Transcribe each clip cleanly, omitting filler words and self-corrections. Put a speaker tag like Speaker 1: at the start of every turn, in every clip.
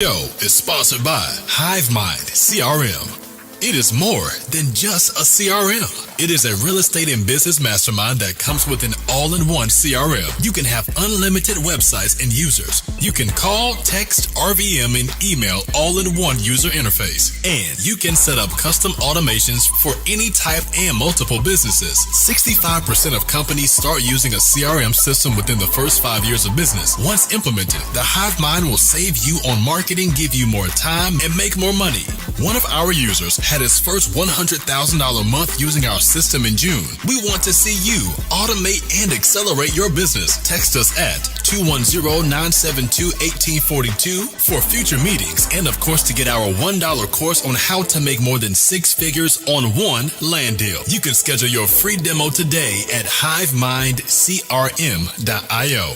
Speaker 1: Show is sponsored by HiveMind CRM. It is more than just a CRM. It is a real estate and business mastermind that comes with an all-in-one CRM. You can have unlimited websites and users. You can call, text, RVM, and email all in one user interface. And you can set up custom automations for any type and multiple businesses. 65% of companies start using a CRM system within the first 5 years of business. Once implemented, the HiveMind will save you on marketing, give you more time, and make more money. One of our users had his first $100,000 month using our system in June. We want to see you automate and accelerate your business. Text us at 210-972-1842 for future meetings and, of course, to get our $1 course on how to make more than 6 figures on one land deal. You can schedule your free demo today at hivemindcrm.io.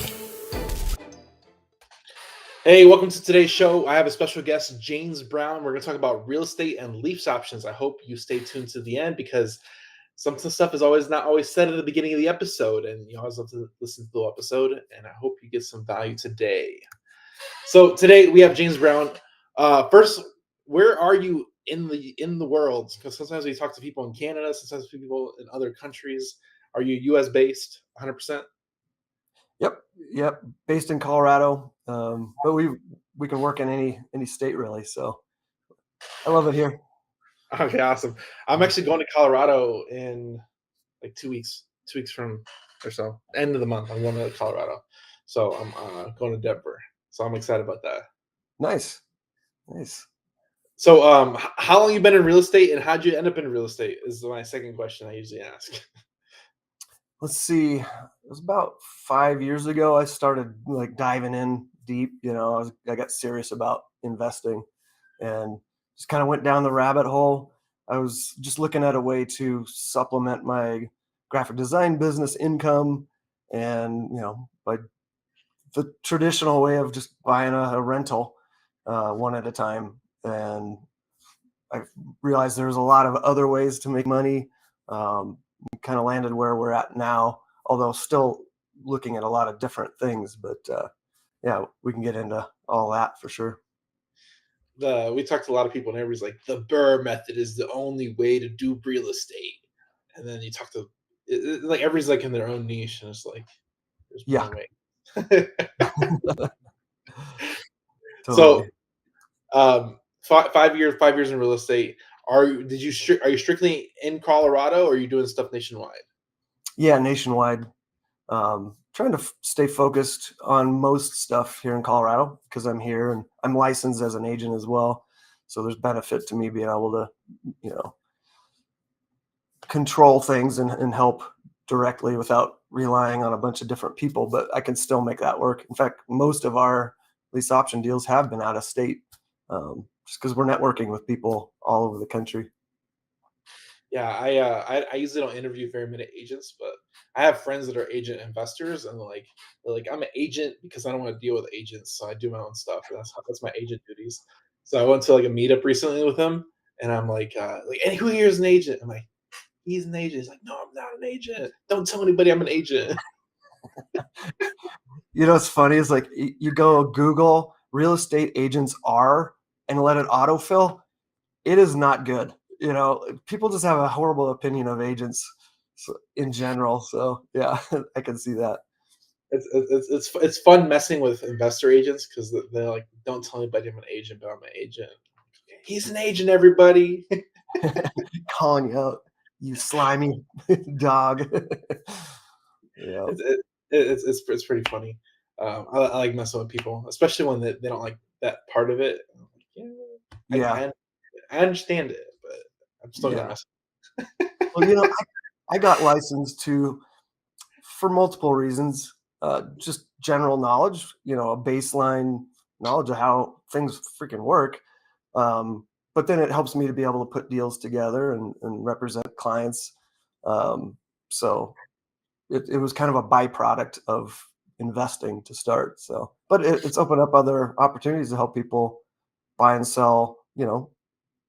Speaker 2: Hey, welcome to today's show. I have a special guest, James Brown. We're going to talk about real estate and lease options. I hope you stay tuned to the end because some stuff is not always said at the beginning of the episode, and you always have to listen to the episode. And I hope you get some value today. So today we have James Brown. First, where are you in the world? Because sometimes we talk to people in Canada, sometimes people in other countries. Are you U.S. based, 100%?
Speaker 3: Yep. Based in Colorado, but we can work in any state really. So I love it here.
Speaker 2: Okay, awesome. I'm actually going to Colorado in like 2 weeks, 2 weeks from or so, end of the month. I'm going to Colorado, so I'm going to Denver. So I'm excited about that.
Speaker 3: Nice.
Speaker 2: So, how long you been in real estate, and how'd you end up in real estate? Is my second question I usually ask.
Speaker 3: Let's see. It was about 5 years ago. I started like diving in deep. I got serious about investing, and just kind of went down the rabbit hole. I was just looking at a way to supplement my graphic design business income, and by the traditional way of just buying a rental one at a time. And I realized there's a lot of other ways to make money. Kind of landed where we're at now, although still looking at a lot of different things. But yeah, we can get into all that for sure.
Speaker 2: We talked to a lot of people, and everybody's like, the Burr method is the only way to do real estate. And then you talk to like everybody's like in their own niche, and it's like there's
Speaker 3: Yeah.
Speaker 2: one way.
Speaker 3: Totally.
Speaker 2: So, 5 years in real estate. Are you strictly in Colorado, or are you doing stuff nationwide?
Speaker 3: Yeah, nationwide. Trying to stay focused on most stuff here in Colorado because I'm here and I'm licensed as an agent as well. So there's benefit to me being able to, control things and help directly without relying on a bunch of different people. But I can still make that work. In fact, most of our lease option deals have been out of state, just because we're networking with people all over the country.
Speaker 2: Yeah, I usually don't interview very many agents, but I have friends that are agent investors, and they're like, I'm an agent because I don't want to deal with agents, so I do my own stuff. And that's my agent duties. So I went to like a meetup recently with him, and I'm like, and who here is an agent? I'm like, he's an agent. He's like, no, I'm not an agent. Don't tell anybody I'm an agent.
Speaker 3: What's funny is like you go Google real estate agents are and let it autofill. It is not good. People just have a horrible opinion of agents in general. So yeah, I can see that.
Speaker 2: It's fun messing with investor agents because they're like, don't tell anybody I'm an agent, but I'm an agent. He's an agent, everybody.
Speaker 3: Calling you out, you slimy dog. Yeah.
Speaker 2: It's pretty funny. I like messing with people, especially when they don't like that part of it. Like,
Speaker 3: Yeah.
Speaker 2: I understand it, but I'm still gonna mess.
Speaker 3: Well, I got licensed for multiple reasons. Just general knowledge, a baseline knowledge of how things freaking work. But then it helps me to be able to put deals together and represent clients. So it was kind of a byproduct of investing to start. So, but it's opened up other opportunities to help people buy and sell,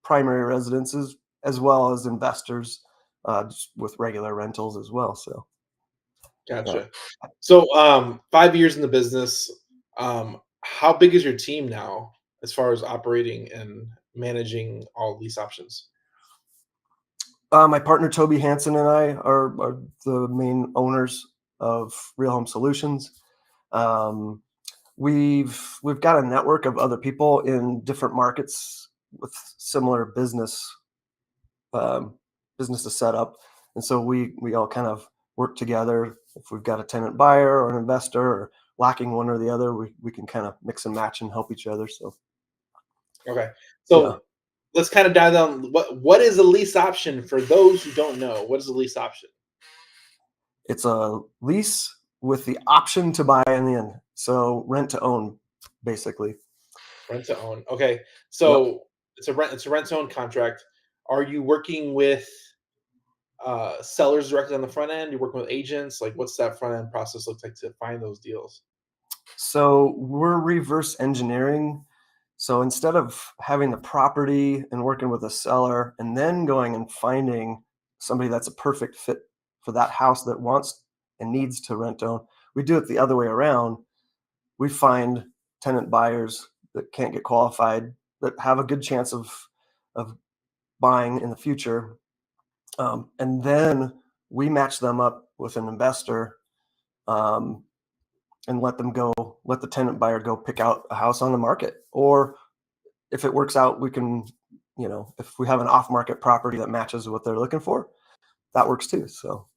Speaker 3: primary residences as well as investors just with regular rentals as well. So,
Speaker 2: Gotcha. So, 5 years in the business. How big is your team now? as far as operating and managing all lease options?
Speaker 3: My partner Toby Hansen and I are the main owners of Real Home Solutions. Um, we've got a network of other people in different markets with similar um, businesses set up, and so we all kind of work together. If we've got a tenant buyer or an investor or lacking one or the other, we can kind of mix and match and help each other. So
Speaker 2: Okay.
Speaker 3: yeah,
Speaker 2: So let's kind of dive down. What is a lease option for those who don't know? What is a lease option?
Speaker 3: it's a lease with the option to buy in the end. So rent to own, basically.
Speaker 2: Rent to own. Okay.
Speaker 3: Yep.
Speaker 2: So it's a rent to own contract. Are you working with sellers directly on the front end? You're working with agents? Like what's that front end process look like to find those deals?
Speaker 3: So we're reverse engineering. So instead of having the property and working with a seller and then going and finding somebody that's a perfect fit for that house that wants and needs to rent own, we do it the other way around. We find tenant buyers that can't get qualified that have a good chance of buying in the future, and then we match them up with an investor, um, and let the tenant buyer go pick out a house on the market. Or if it works out, we can, if we have an off market property that matches what they're looking for, that works too. So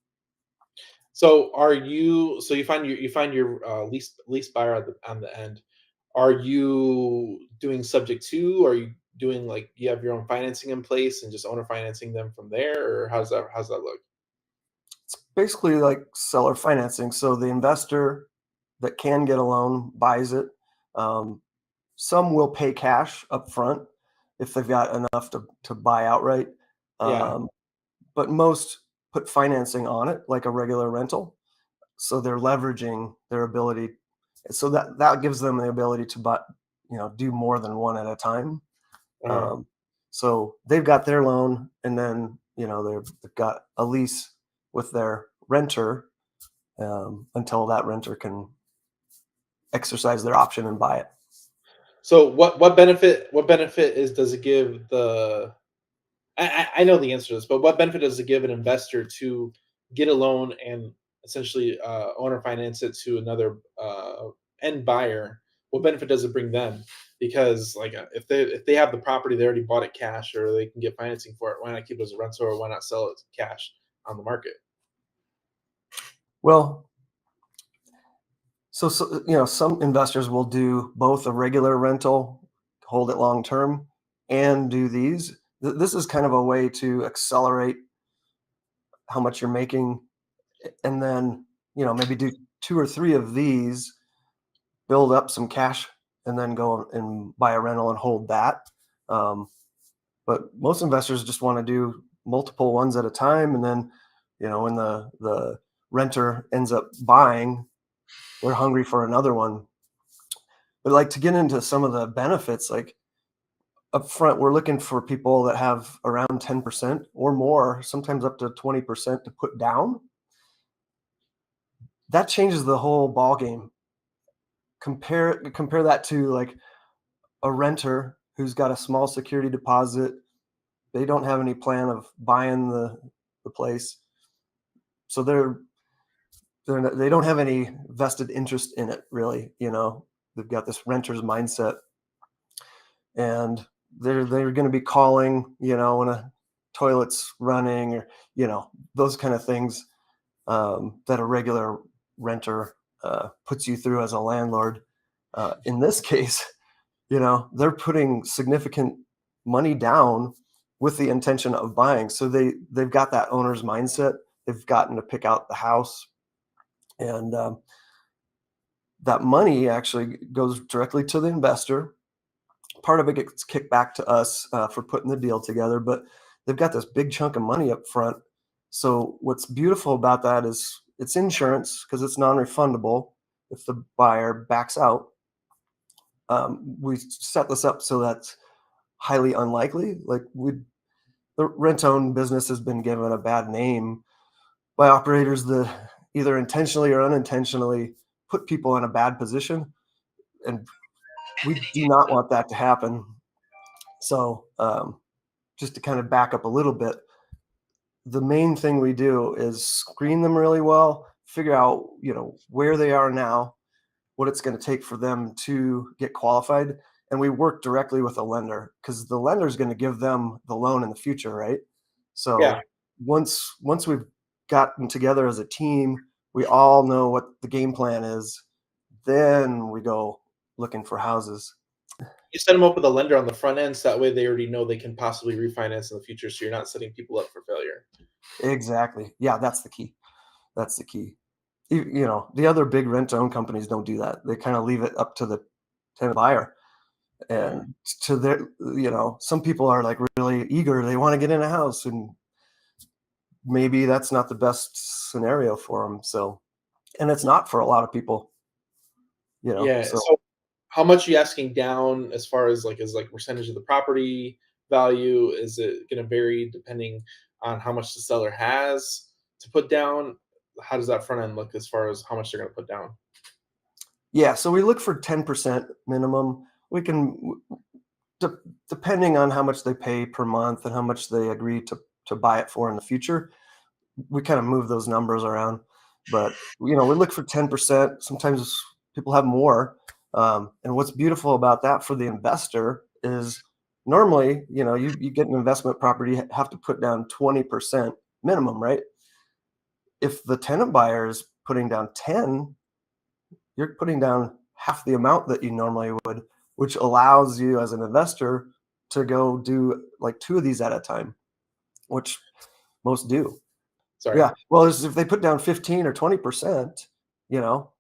Speaker 2: So you find your lease buyer on the end. Are you doing subject to? Are you doing like you have your own financing in place and just owner financing them from there, or how's that look?
Speaker 3: it's basically like seller financing. So the investor that can get a loan buys it. Um, some will pay cash up front if they've got enough to buy outright.
Speaker 2: Yeah.
Speaker 3: Um, but most put financing on it like a regular rental. So they're leveraging their ability. So that gives them the ability to buy, do more than one at a time.
Speaker 2: Uh,
Speaker 3: Um, so they've got their loan, and then they've got a lease with their renter, until that renter can exercise their option and buy it.
Speaker 2: so what benefit does it give the I know the answer to this, but what benefit does it give an investor to get a loan and essentially owner finance it to another end buyer? What benefit does it bring them? Because like if they have the property, they already bought it cash, or they can get financing for it. Why not keep it as a rental, or why not sell it cash on the market?
Speaker 3: Well, so some investors will do both a regular rental, hold it long term, and do these. This is kind of a way to accelerate how much you're making, and then maybe do two or three of these, build up some cash, and then go and buy a rental and hold that. Um, but most investors just want to do multiple ones at a time, and then when the renter ends up buying, they're hungry for another one. But like, to get into some of the benefits, like up front, we're looking for people that have around 10% or more, sometimes up to 20% to put down. That changes the whole ball game. Compare that to like a renter who's got a small security deposit. They don't have any plan of buying the place, so they don't have any vested interest in it, really. They've got this renter's mindset, and they're going to be calling when a toilet's running, or those kind of things, that a regular renter puts you through as a landlord. In this case, they're putting significant money down with the intention of buying. So they've got that owner's mindset. They've gotten to pick out the house, and that money actually goes directly to the investor. Part of it gets kicked back to us for putting the deal together, but they've got this big chunk of money up front. So what's beautiful about that is it's insurance, because it's non-refundable if the buyer backs out. We set this up so that's highly unlikely. Like, the rent-own business has been given a bad name by operators that either intentionally or unintentionally put people in a bad position, and we do not want that to happen. So just to kind of back up a little bit, the main thing we do is screen them really well, figure out, where they are now, what it's going to take for them to get qualified. And we work directly with a lender because the lender is going to give them the loan in the future, right? So
Speaker 2: Yeah.
Speaker 3: once we've gotten together as a team, we all know what the game plan is. Then we go looking for houses.
Speaker 2: You set them up with a lender on the front end, so that way they already know they can possibly refinance in the future, so you're not setting people up for failure.
Speaker 3: Exactly. Yeah, that's the key. That's the key. The other big rent-to-own companies don't do that. They kind of leave it up to the tenant buyer. And to their, some people are like really eager. They want to get in a house, and maybe that's not the best scenario for them. So, and it's not for a lot of people,
Speaker 2: Yeah.
Speaker 3: so
Speaker 2: So how much are you asking down as far as like percentage of the property value? Is it going to vary depending on how much the seller has to put down? How does that front end look as far as how much they're going to put down?
Speaker 3: yeah. So we look for 10% minimum. We can, depending on how much they pay per month and how much they agree to buy it for in the future, we kind of move those numbers around. But we look for 10%. Sometimes people have more. And what's beautiful about that for the investor is normally, you get an investment property, you have to put down 20% minimum, right? If the tenant buyer is putting down 10, you're putting down half the amount that you normally would, which allows you as an investor to go do like 2 of these at a time, which most do.
Speaker 2: Sorry.
Speaker 3: Yeah. Well, if they put down 15 or 20%,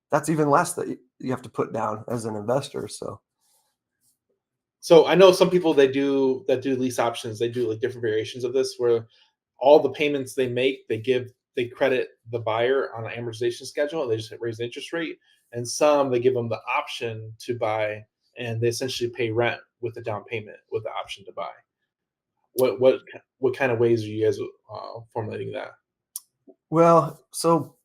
Speaker 3: that's even less that you have to put down as an investor.
Speaker 2: So I know some people that do lease options, they do like different variations of this where all the payments they make, they credit the buyer on an amortization schedule and they just raise the interest rate. And some they give them the option to buy and they essentially pay rent with the down payment with the option to buy. What kind of ways are you guys formulating that?
Speaker 3: Well, so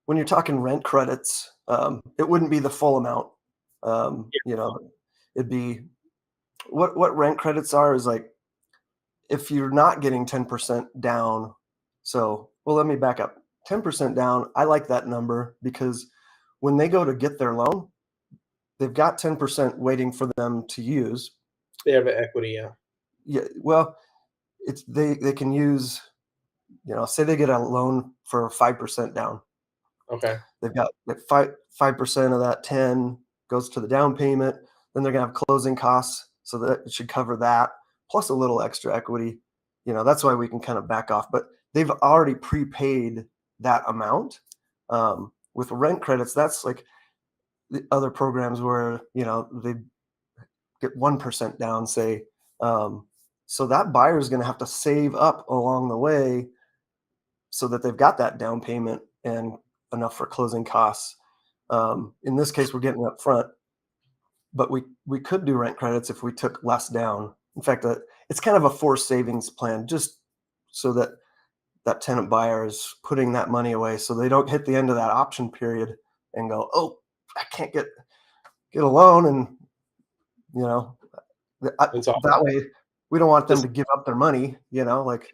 Speaker 3: when you're talking rent credits, it wouldn't be the full amount. It'd be what rent credits are is like if you're not getting 10% down. So, well, let me back up. 10% down, I like that number because when they go to get their loan, they've got 10% waiting for them to use.
Speaker 2: They have an equity, yeah.
Speaker 3: Yeah, well, it's they can use, say they get a loan for 5% down.
Speaker 2: Okay.
Speaker 3: They've got like 5% of that 10 goes to the down payment. Then they're gonna have closing costs, so that it should cover that plus a little extra equity. That's why we can kind of back off. But they've already prepaid that amount. With rent credits, that's like the other programs where they get 1% down, say. So that buyer is going to have to save up along the way so that they've got that down payment and enough for closing costs. In this case, we're getting up front, but we could do rent credits if we took less down. In fact, it's kind of a forced savings plan, just so that tenant buyer is putting that money away so they don't hit the end of that option period and go, oh, I can't get a loan. And, that way we don't want them to give up their money, like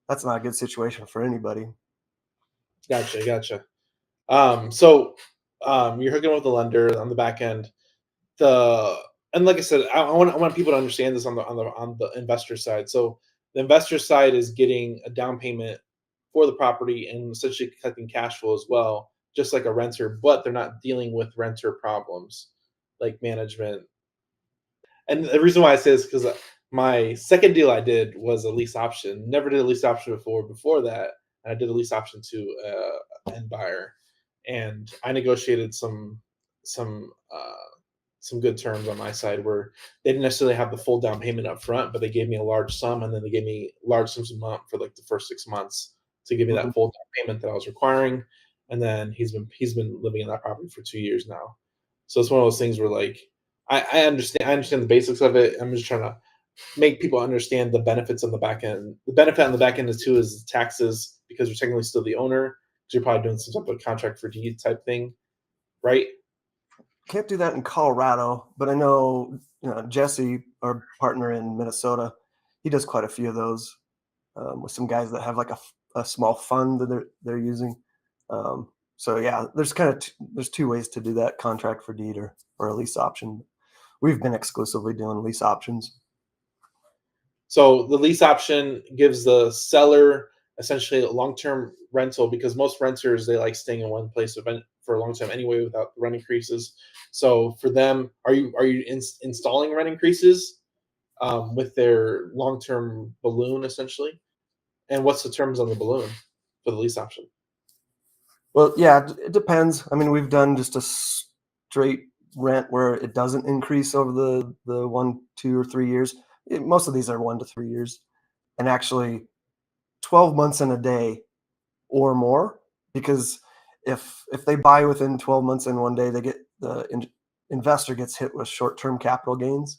Speaker 3: that's not a good situation for anybody.
Speaker 2: Gotcha. So you're hooking with the lender on the back end. And like I said, I want people to understand this on the investor side. So the investor side is getting a down payment for the property and essentially collecting cash flow as well, just like a renter, but they're not dealing with renter problems like management. And the reason why I say this is because my second deal I did was a lease option. Never did a lease option before. Before that, I did a lease option to end buyer, and I negotiated some good terms on my side where they didn't necessarily have the full down payment up front, but they gave me a large sum, and then they gave me large sums a month for like the first 6 months to give me
Speaker 3: Mhm.
Speaker 2: that full down payment that I was requiring. And then he's been living in that property for 2 years now. So it's one of those things where like I understand the basics of it. I'm just trying to make people understand the benefits on the back end. The benefit on the back end is too is taxes because you're technically still the owner because you're probably doing some type of contract for deed type thing, right?
Speaker 3: can't do that in Colorado, but I know, Jesse, our partner in Minnesota, he does quite a few of those, with some guys that have like a small fund that they're using. So yeah, there's two ways to do that: contract for deed or a lease option. We've been exclusively doing lease options.
Speaker 2: So the lease option gives the seller essentially a long-term rental because most renters they like staying in one place for a long time anyway without rent increases. So for them, are you installing rent increases with their long-term balloon essentially? And what's the terms on the balloon for the lease option?
Speaker 3: Well, yeah, it depends. I mean, we've done just a straight rent where it doesn't increase over the 1, 2, or 3 years. Most of these are 1 to 3 years, and actually 12 months in a day or more, because if they buy within 12 months and 1 day, investor gets hit with short-term capital gains,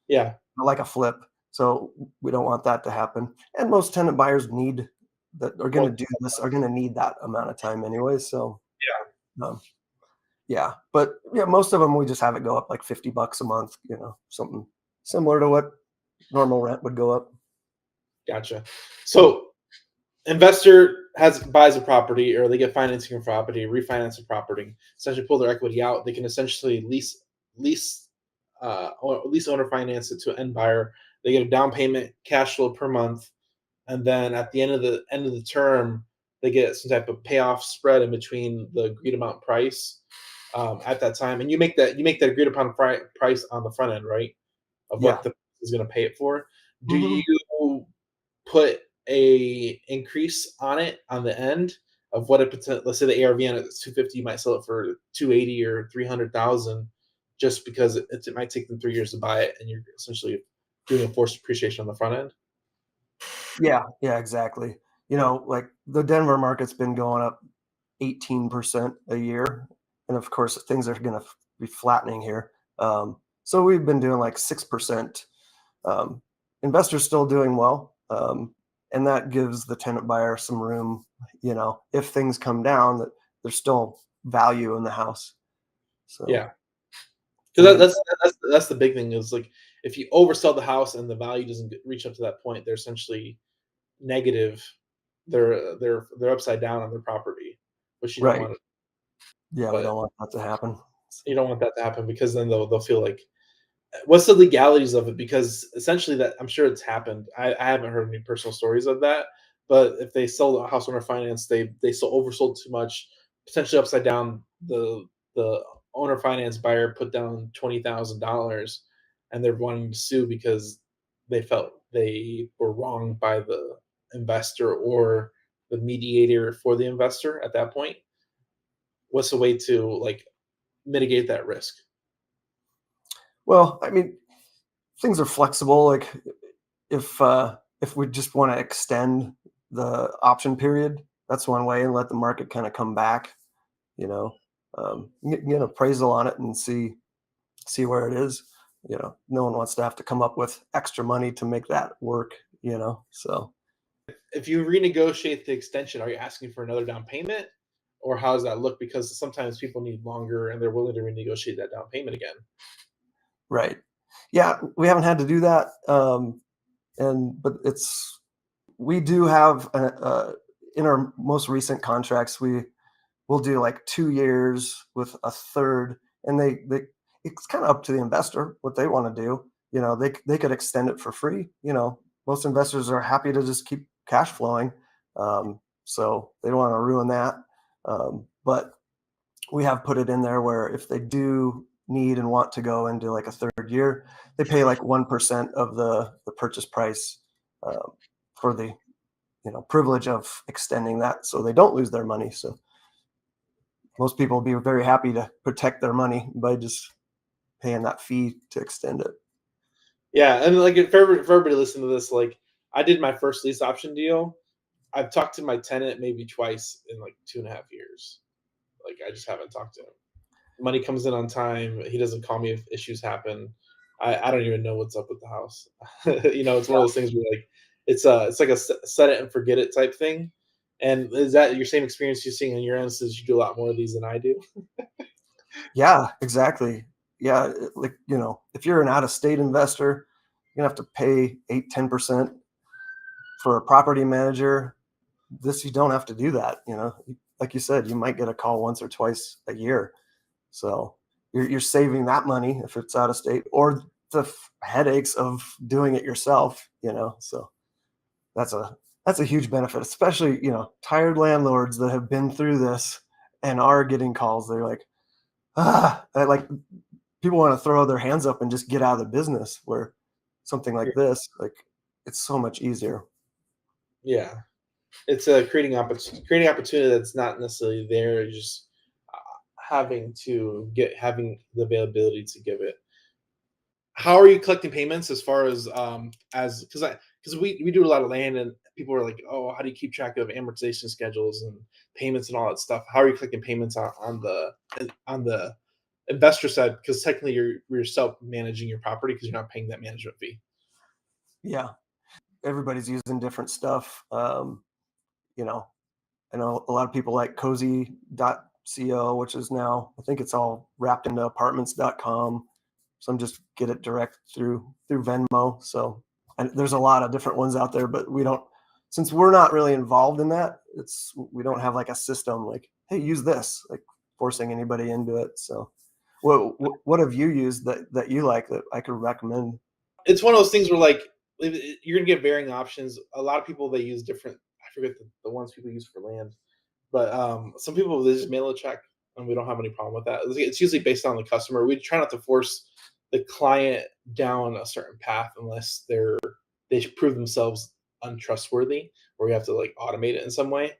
Speaker 2: Yeah.
Speaker 3: like a flip. So we don't want that to happen. And most tenant buyers that are going to do this are going to need that amount of time anyway. So um, yeah, but yeah, most of them we just have it go up like $50 a month, something similar to what normal rent would go up.
Speaker 2: Gotcha. So investor buys a property or they get financing a property, refinance a property, essentially pull their equity out. They can essentially lease or lease owner finance it to an end buyer. They get a down payment, cash flow per month, and then at the end of the term, they get some type of payoff spread in between the agreed amount price at that time. And you make that agreed upon price on the front end, right? Of
Speaker 3: Yeah.
Speaker 2: what the is going to pay it for. Do
Speaker 3: hmm
Speaker 2: you put a increase on it on the end of what let's say the ARV on it is 250, you might sell it for 280 or 300,000 just because it might take them 3 years to buy it and you're essentially doing a forced appreciation on the front end.
Speaker 3: Yeah, exactly. Like the Denver market's been going up 18% a year. And of course, things are going to be flattening here. So we've been doing like 6%. Um, Investors still doing well. And that gives the tenant buyer some room, if things come down, that there's still value in the house. So,
Speaker 2: Yeah.
Speaker 3: I
Speaker 2: Because
Speaker 3: mean,
Speaker 2: that's the big thing is like if you oversell the house and the value doesn't reach up to that point, they're essentially negative. They're upside down on their property, which you don't
Speaker 3: right.
Speaker 2: want.
Speaker 3: Yeah, we
Speaker 2: But
Speaker 3: don't want that to happen.
Speaker 2: you
Speaker 3: So,
Speaker 2: don't want that to happen because then they'll feel like what's the legalities of it? Because essentially, that I'm sure it's happened. I haven't heard any personal stories of that, but if they sold a house owner finance, they so oversold too much, potentially upside down. The owner finance buyer put down $20,000, and they're wanting to sue because they felt they were wronged by the investor or the mediator for the investor at that point. What's the way to like mitigate that risk?
Speaker 3: well, I mean, things are flexible. Like if we just want to extend the option period, that's one way, and let the market kind of come back. You know, get an appraisal on it and see where it is. No one wants to have to come up with extra money to make that work. So
Speaker 2: If you renegotiate the extension, are you asking for another down payment, or how does that look? Because sometimes people need longer and they're willing to renegotiate that down payment again.
Speaker 3: right, yeah, we haven't had to do that, but we do have in our most recent contracts we'll do like 2 years with a third, and they it's kind of up to the investor what they want to do. They could extend it for free. Most investors are happy to just keep cash flowing, so they don't want to ruin that. But we have put it in there where if they do need and want to go into like a third year, they pay like 1% of the purchase price, for the privilege of extending that, so they don't lose their money. So most people will be very happy to protect their money by just paying that fee to extend it.
Speaker 2: Yeah, and like for everybody listening to this, like I did my first lease option deal. I've talked to my tenant maybe twice in like 2.5 years. Like I just haven't talked to him. Money comes in on time. He doesn't call me if issues happen. I don't even know what's up with the house. It's one of those things where like it's like a set it and forget it type thing. And is that your same experience you're seeing on your end? Since you do a lot more of these than I do.
Speaker 3: Yeah, exactly. Yeah, like, if you're an out-of-state investor, you're gonna have to pay 8-10% for a property manager. This, you don't have to do that. Like you said, you might get a call once or twice a year. So you're saving that money if it's out of state, or the headaches of doing it yourself. So that's a huge benefit, especially tired landlords that have been through this and are getting calls. They're like, like, people want to throw their hands up and just get out of the business. Where something like this, like, it's so much easier.
Speaker 2: Yeah, it's a creating opportunity that's not necessarily there. Just having the availability to give it. How are you collecting payments as far as because we do a lot of land and people are like, oh, how do you keep track of amortization schedules and payments and all that stuff? How are you collecting payments on the investor side? Because technically you're self managing your property because you're not paying that management fee.
Speaker 3: Yeah, everybody's using different stuff. You know, I know a lot of people like cozy.co, which is now, I think it's all wrapped into apartments.com. Some just get it direct through Venmo. So, and there's a lot of different ones out there, but since we're not really involved in that, we don't have like a system like, hey, use this, like forcing anybody into it. So what have you used that you like that I could recommend?
Speaker 2: It's one of those things where like you're gonna get varying options. A lot of people they use different. I forget the ones people use for land, but some people they just mail a check, and we don't have any problem with that. It's usually based on the customer. We try not to force the client down a certain path unless they prove themselves untrustworthy, or we have to like automate it in some way.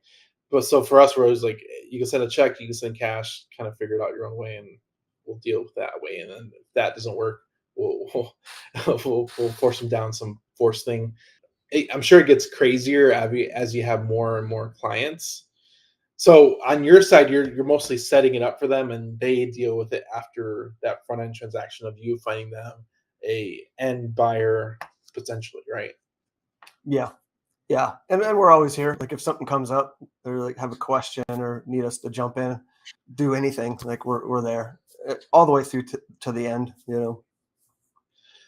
Speaker 2: But so for us, we're always like, you can send a check, you can send cash, kind of figure it out your own way, and we'll deal with that way. And then if that doesn't work, we'll we'll force them down some force thing. I'm sure it gets crazier as you have more and more clients. So on your side, you're mostly setting it up for them, and they deal with it after that front end transaction of you finding them a end buyer potentially, right?
Speaker 3: Yeah. Yeah. And then we're always here. Like if something comes up, or like have a question or need us to jump in, do anything, like we're there all the way through to the end.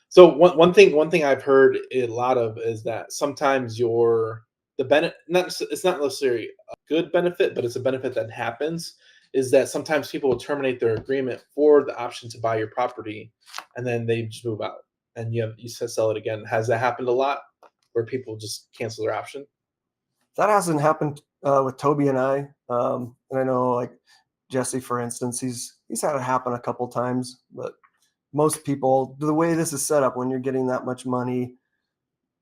Speaker 2: So one thing I've heard a lot of is that sometimes the benefit not it's not necessarily a good benefit, but it's a benefit that happens is that sometimes people will terminate their agreement for the option to buy your property, and then they just move out, and you said sell it again. Has that happened a lot where people just cancel their option?
Speaker 3: That hasn't happened with Toby and I. And I know, like, Jesse, for instance, he's had it happen a couple times, but most people, the way this is set up, when you're getting that much money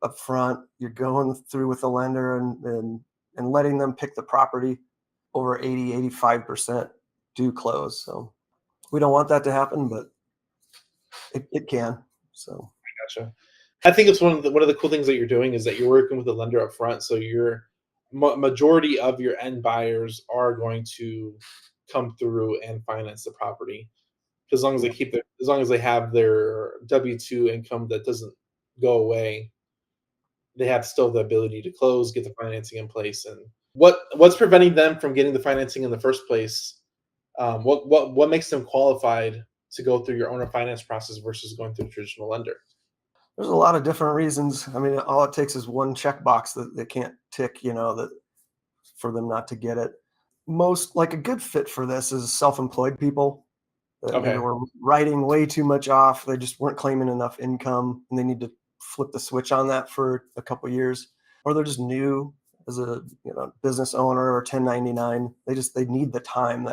Speaker 3: up front, you're going through with the lender and letting them pick the property. Over 80-85% do close. So we don't want that to happen, but it can. So
Speaker 2: Gotcha. I think it's one of the cool things that you're doing is that you're working with the lender up front, so your majority of your end buyers are going to come through and finance the property. As long as
Speaker 3: yeah.
Speaker 2: as long as they have their W-2 income that doesn't go away, they have still the ability to close, get the financing in place. And what's preventing them from getting the financing in the first place? What makes them qualified to go through your owner finance process versus going through a traditional lender?
Speaker 3: There's a lot of different reasons. I mean, all it takes is one checkbox that they can't tick, that for them not to get it. Most, like, a good fit for this is self-employed people that maybe
Speaker 2: Okay,
Speaker 3: were writing way too much off. They just weren't claiming enough income, and they need to flip the switch on that for a couple years, or they're just new as a business owner or 1099. They need the time.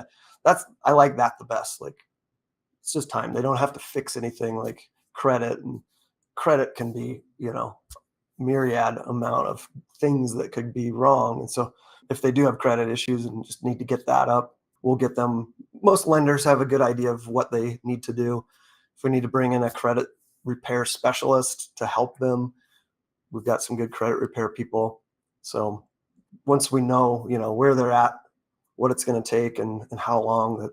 Speaker 3: I like that the best. Like, it's just time. They don't have to fix anything like credit, and credit can be myriad amount of things that could be wrong. And so if they do have credit issues and just need to get that up, we'll get them. Most lenders have a good idea of what they need to do. If we need to bring in a credit repair specialist to help them, we've got some good credit repair people. So once we know, where they're at, what it's going to take, and how long,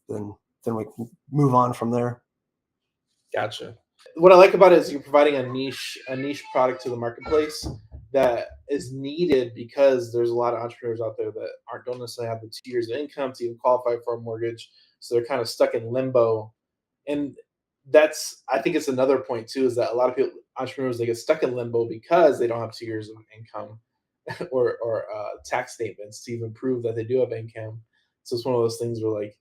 Speaker 3: then we can move on from there.
Speaker 2: gotcha. What I like about it is you're providing a niche product to the marketplace that is needed because there's a lot of entrepreneurs out there that don't necessarily have the 2 years of income to even qualify for a mortgage, So they're kind of stuck in limbo. And I think it's another point too, is that a lot of people, entrepreneurs, they get stuck in limbo because they don't have 2 years of income or tax statements to even prove that they do have income. So it's one of those things where, like,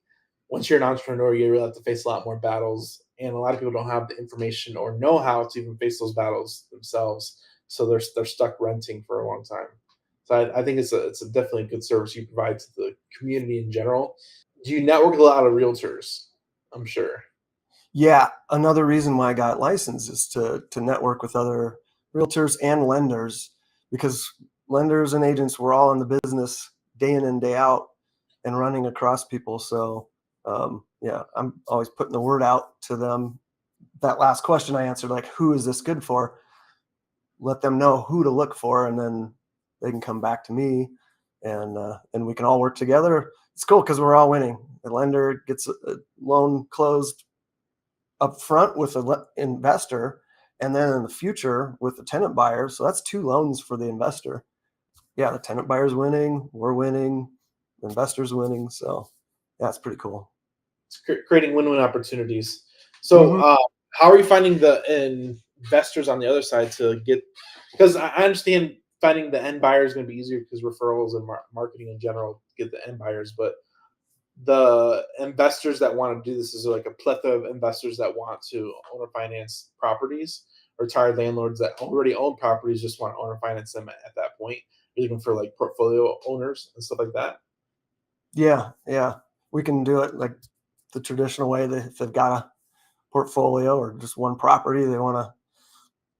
Speaker 2: once you're an entrepreneur, you really have to face a lot more battles, and a lot of people don't have the information or know how to even face those battles themselves. So they're stuck renting for a long time. So I think it's definitely a good service you provide to the community in general. Do you network with a lot of realtors? I'm sure.
Speaker 3: Yeah, another reason why I got licensed is to network with other realtors and lenders, because lenders and agents, we're all in the business day in and day out and running across people. So yeah, I'm always putting the word out to them. That last question I answered, like, who is this good for? Let them know who to look for, and then they can come back to me, and we can all work together. It's cool because we're all winning. The lender gets a loan closed up front with an investor, and then in the future with the tenant buyer. So that's 2 loans for the investor. Yeah, the tenant buyer's winning, we're winning, the investor's winning. So yeah, it's pretty cool.
Speaker 2: It's creating win-win opportunities. So how are you finding the investors on the other side to get, because I understand finding the end buyer is going to be easier because referrals and marketing in general get the end buyers, but the investors that want to do this, is like a plethora of investors that want to owner finance properties, or retired landlords that already own properties just want to owner finance them at that point. You're looking for like portfolio owners and stuff like that.
Speaker 3: Yeah, we can do it like the traditional way. If they've got a portfolio or just one property, they want to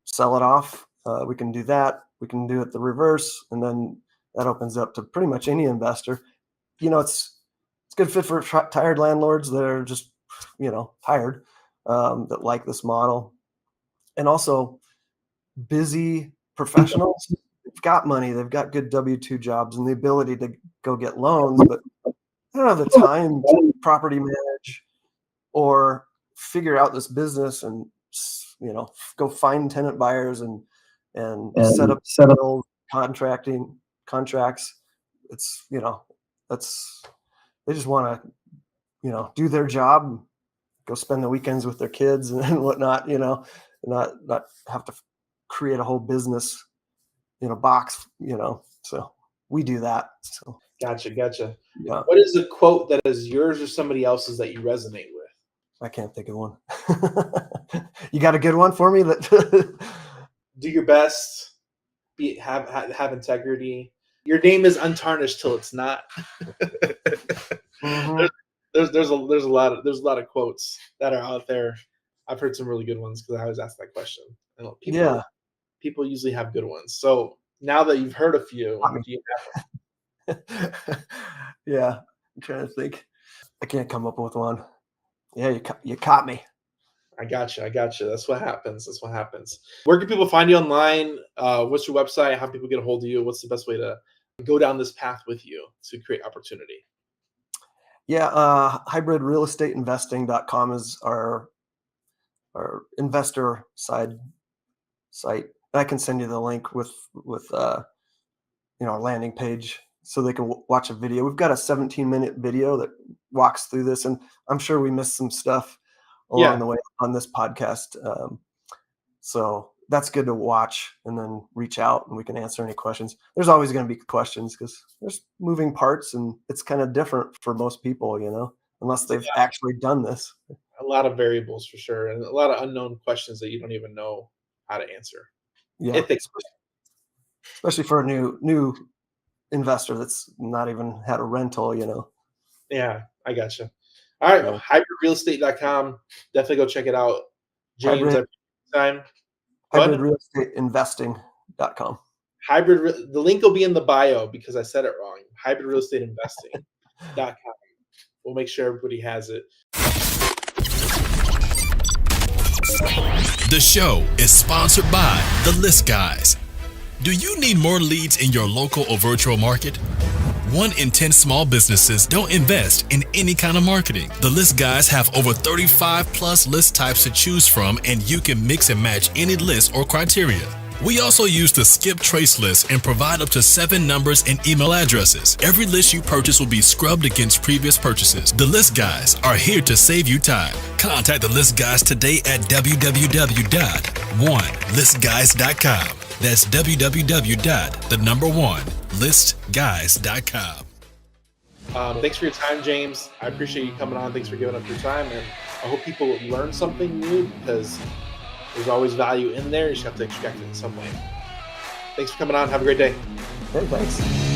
Speaker 3: sell it off, we can do that. We can do it the reverse, and then that opens up to pretty much any investor. It's good fit for tired landlords that are just, tired, that like this model. And also busy professionals. They've got money, they've got good W-2 jobs and the ability to go get loans, but they don't have the time to property manage or figure out this business and, go find tenant buyers and set up contracts. It's, they just want to, do their job, go spend the weekends with their kids and whatnot, not have to create a whole business, box, so we do that. So
Speaker 2: Gotcha.
Speaker 3: yeah.
Speaker 2: What is a quote that is yours or somebody else's that you resonate with?
Speaker 3: I can't think of one. You got a good one for me? That
Speaker 2: do your best, have integrity. Your name is untarnished till it's not. There's a lot of quotes that are out there. I've heard some really good ones because I always ask that question. And people usually have good ones. So now that you've heard a few, do you have
Speaker 3: yeah, I'm trying to think. I can't come up with one. Yeah, you caught me.
Speaker 2: I got you. That's what happens. Where can people find you online? What's your website? How people get a hold of you? What's the best way to go down this path with you to create opportunity?
Speaker 3: Yeah, hybridrealestateinvesting.com is our investor site. I can send you the link with our landing page so they can watch a video. We've got a 17-minute video that walks through this, and I'm sure we missed some stuff along the way on this podcast. So that's good to watch and then reach out and we can answer any questions. There's always going to be questions because there's moving parts and it's kind of different for most people, unless they've actually done this.
Speaker 2: A lot of variables for sure. And a lot of unknown questions that you don't even know how to answer.
Speaker 3: Yeah. Especially for a new investor that's not even had a rental,
Speaker 2: Yeah, I gotcha. All right. Hybridrealestate.com. Definitely go check it out. James,
Speaker 3: hybridrealestateinvesting.com.
Speaker 2: The link will be in the bio because I said it wrong. Hybridrealestateinvesting.com. We'll make sure everybody has it.
Speaker 1: The show is sponsored by The List Guys. Do you need more leads in your local or virtual market? 1 in 10 small businesses don't invest in any kind of marketing. The List Guys have over 35 plus list types to choose from, and you can mix and match any list or criteria. We also use the skip trace list and provide up to 7 numbers and email addresses. Every list you purchase will be scrubbed against previous purchases. The List Guys are here to save you time. Contact the List Guys today at www.onelistguys.com. That's www.1listguys.com.
Speaker 2: Thanks for your time, James. I appreciate you coming on. Thanks for giving up your time, and I hope people learn something new, because there's always value in there. You just have to extract it in some way. Thanks for coming on. Have a great day.
Speaker 3: Hey, thanks.